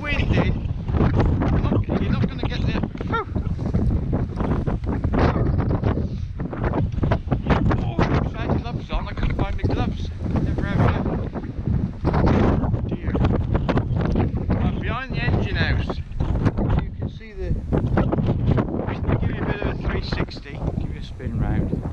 winded. You're not going to get there. Oh, I had gloves on. I couldn't find my gloves. Never have you. Oh dear. I'm behind the engine house. You can see the. I'll give you a bit of a 360. Give you a spin round.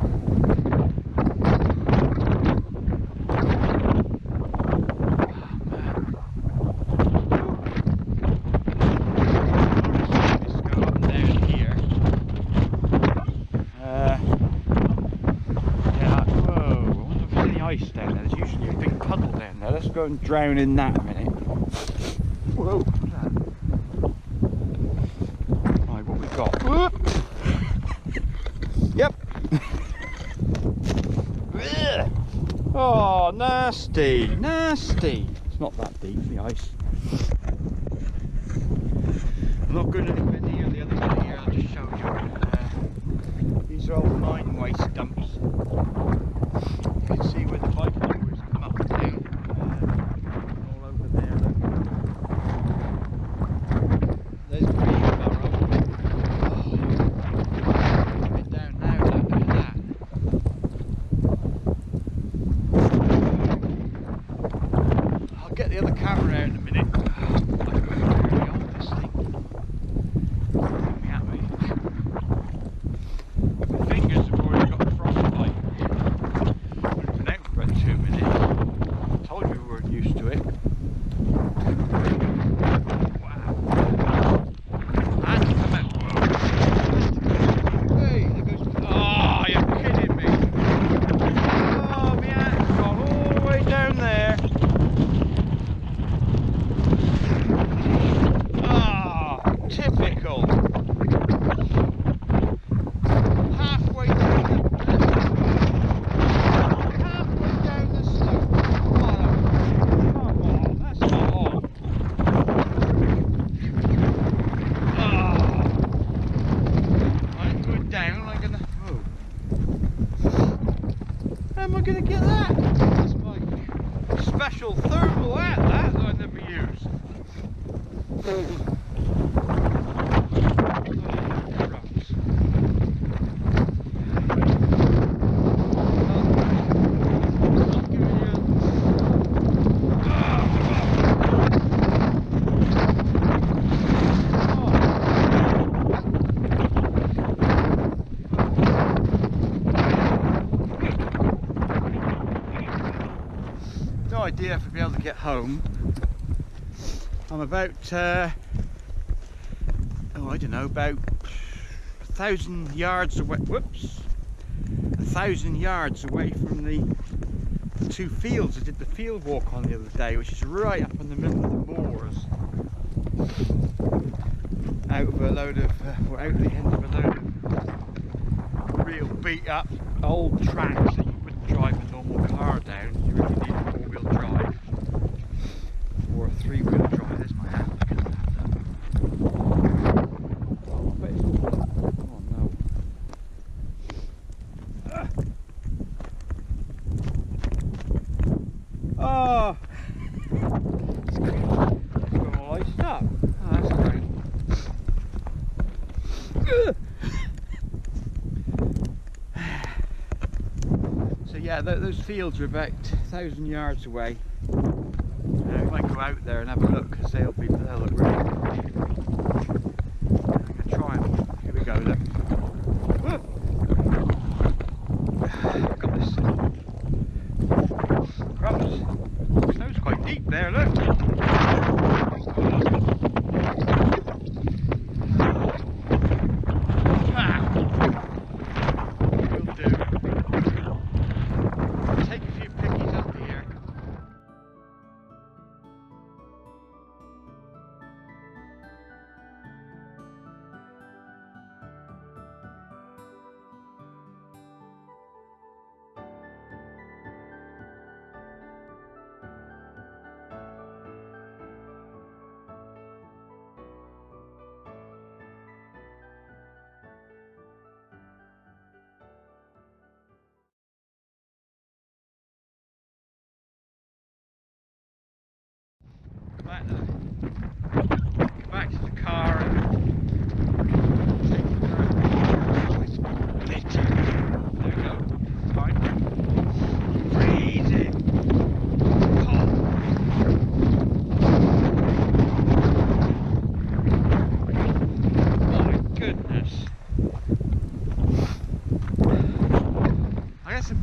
Down there. There's usually a big puddle down there. Let's go and drown in that a minute. Whoa, what's that? Right, what we got? Yep. Oh, nasty, nasty. It's not that deep, the ice. I'm not going anywhere near the other one here. I'll just show you. These are all mine waste dumps. You can see where the bike mowers come up and down, all over there. Look. There's a wheelbarrow. Oh, a bit down now, look at that. I'll get the other camera out in a minute. I can carry on this thing. Coming at me. My fingers have already got frostbite. 2 minutes. Told you we weren't used to it. Wow. And come out. Hey, there goes. Oh, you're kidding me. Oh, my hand's gone all the way down there. Ah, oh, typical. Halfway down the going to get that? That's my special thermal hat that I never use. Idea if I'll be able to get home. I'm about I don't know, about 1,000 yards away. Whoops, 1,000 yards away from the two fields I did the field walk on the other day, which is right up in the middle of the moors, out of a load of or out the end of a load of real beat up old tracks that you wouldn't drive a normal car down. You really need a four-wheel drive or a three-wheel drive. There's my hand. Look at that. Oh, but it's oh no. Oh, it's got all iced up. Oh, that's great. So yeah, those fields are about 1,000 yards away. We might go out there and have a look because they'll look really good. I'm going to try them. Here we go, look. I've got this. Crumbs. The snow's quite deep there, look.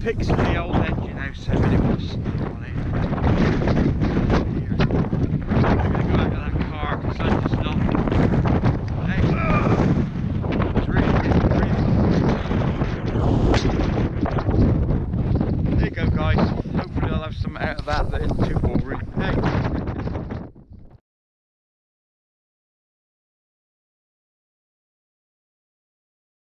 pics for the old engine house, 7 minute was on it.